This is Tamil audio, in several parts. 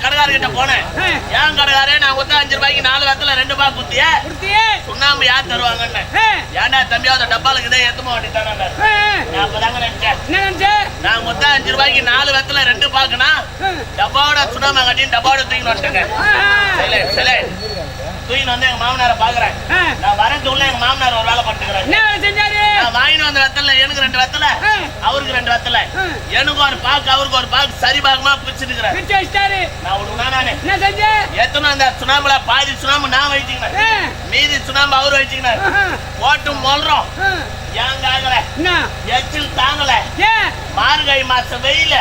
கடைக்கார கிட்ட போனேன். ஏன் கடைக்காரே நான் கொடுத்த 5 ரூபாய்க்கு 4 வெத்தல 2 ரூபாய் குத்தியே சுண்ணாம்பு யார் தருவாங்கன்னு. ஏன்டா தம்பியா அந்த டப்பாலுக்கு இதே எத்தமா வேண்டித்தானே. நான் அப்பதாங்க நினைச்சேன் நான் கொடுத்த 5 ரூபாய்க்கு 4 வெத்தல 2 பாக்குனா டப்பாவோட சுண்ணாம்பு கட்டின்னு டப்பாவோட தூக்கின்னு வந்துட்டேங்க. தூக்கின்னு வந்து எங்க மாமனார பாக்குறேன். நான் வரதுக்குள்ள எங்க மாமனார் ஒரு வேலை பண்ணிட்டுக்கிறேன். நான் வாங்கிட்டு வந்த வெத்தல எனக்கு 2 வெத்தல அவருக்கு 2 வெத்தல எனக்கு ஒரு பாக்கு அவருக்கு ஒரு பாக்கு சரி பாகமா பிரிச்சுட்டுக்கிறேன். நான் நானே எத்தனை அந்த சுண்ணாம்புல பாதி சுண்ணாம்பு நான் வச்சுக்கினேன், மீதி சுண்ணாம்பு அவரு வச்சுக்கினார். போட்டு மொல்றோம் ஏங்க ஆகல எச்சில் தாங்கல. மார்கழி மாசம் வெயில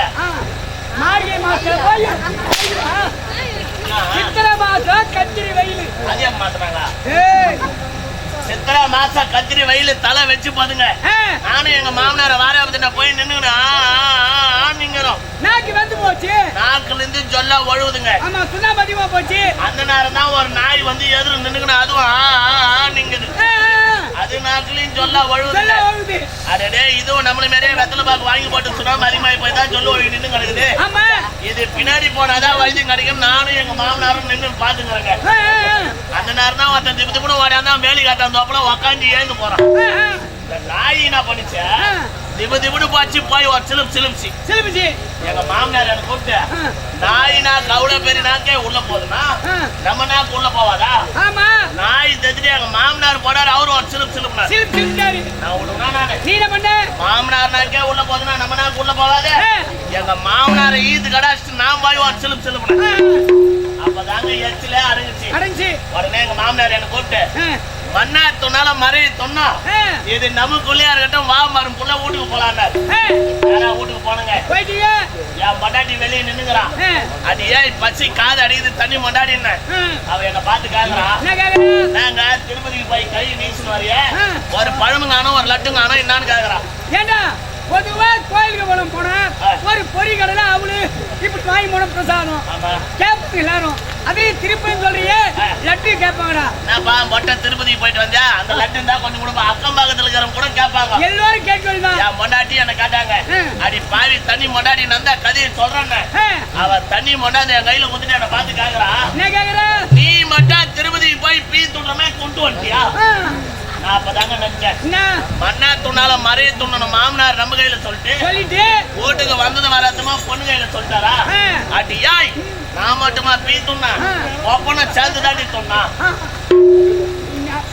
சித்திரை மாசம் கத்திரி வெயில் அதே மாத்துறாங்களா? சித்திரை மாசம் கத்திரி வெயில் தலை வச்சு போதுங்க. நானும் எங்க மாமனார வார போய் நின்னுங்க நாக்கு வந்து போச்சு. நாக்குல இருந்து சொல்ல ஒழுகுதுங்க. ஆமா சுண்ணாம்பு அதிகமா போச்சு. அந்த நேரம் தான் ஒரு நாய் வந்து எதிர நின்னுக்கணும். அதுவும் நீங்குது. அது நாக்குலயும் சொல்ல ஒழுகுது. அடடே இதுவும் நம்மள மாதிரியே வெத்தலை பாக்கு வாங்கி போட்டு சுண்ணாம்பு அதிகமாகி போய் தான் சொல்ல ஒழுகி நின்று கிடக்குது. இது பின்னாடி போனாதான் வைத்தியம் கிடைக்கும். நானும் எங்க மாமனாரும் நின்று பாத்துக்கிறேங்க. அந்த நேரம் தான் ஒருத்தன் திப்பு திப்புன்னு ஓடியாந்தான் வேலி காட்டாந்தோப்பல உக்காந்து ஏந்து போறான். இந்த நாய் என்ன பண்ணிச்சு திப்பு திப்புன்னு போச்சு போய் ஒரு சிலுமிச்சு எங்க மாமனார் எனக்கு கூப்பிட்டு நாயினா கவுள பெரிய நாக்கே உள்ள போகுதுன்னா நம்ம நாக்கு உள்ள போவாதா? நாய் தெரிஞ்சுட்டு எங்க மாமனார் போடாரு அவரு ஒரு சிலுப்புனாரு. மாமனார் நாக்கே உள்ள போகுதுன்னா நம்ம நாக்கு உள்ள போவாது. எங்க மாமனார் ஈது கடாச்சிட்டு நான் போய் ஒரு சிலுப்புனேன். அப்பதாங்க எச்சிலே அடங்குச்சு. உடனே எங்க மாமனார் என்ன கூப்பிட்டு மண்ணா துணால மறை தொன்னா இது நமக்குள்ளே இருக்கட்டும் வா மரம் புள்ள வீட்டுக்கு போலான்னாரு. வீட்டுக்கு போனங்க. என் பொண்டாட்டி வெளியே நின்னுங்கிறான். அது ஏன் பச்சை காது அடிக்குது தண்ணி மொண்டாடின்னு அவ என்ன பார்த்து கேக்குறான். நாங்க திருப்பதிக்கு போய் கை வீசுன்னு வரைய ஒரு பழமும் காணும் ஒரு லட்டும் காணும் என்னான்னு கேக்குறான். ஏண்டா பொதுவா கோயிலுக்கு போன ஒரு பொறி கடையில அவளு இப்படி வாங்கி போன பிரசாதம் கேட்பாங்க எல்லாரும். அதையும் திருப்பி சொல்றீங்க லட்டு கேட்பாங்கடா. நான் மொட்டை திருப்பதிக்கு போயிட்டு வந்தேன். அந்த லட்டு இருந்தா கொஞ்சம் கூட அக்கம் பக்கத்துல இருக்கிறவங்க கூட கேட்பாங்க. எல்லாரும் கேட்கலாம். என் மொண்டாட்டி என்ன கேட்டாங்க. அடி பாவி தண்ணி மொண்டாடி நந்தா கதையை சொல்றேன். அவ தண்ணி மொண்டாந்து என் கையில குத்துட்டு என்ன பார்த்து கேக்குறா. என்ன கேக்குறா? நீ மட்டும் திருப்பதிக்கு போய் பீ துண்டுமே கொண்டு வந்துட்டியா? நான் அப்பதாங்க நினைச்சேன் மண்ணா துண்ணால மறைய துண்ணணும் மாமனார் நம்ம கையில சொல்லிட்டு வீட்டுக்கு வந்தது வராதமா பொண்ணு கையில சொல்லிட்டாரா? அடி யாய் நான் மட்டுமா பீ துண்ணா ஒப்பனை சேர்ந்து தாண்டி சொன்னா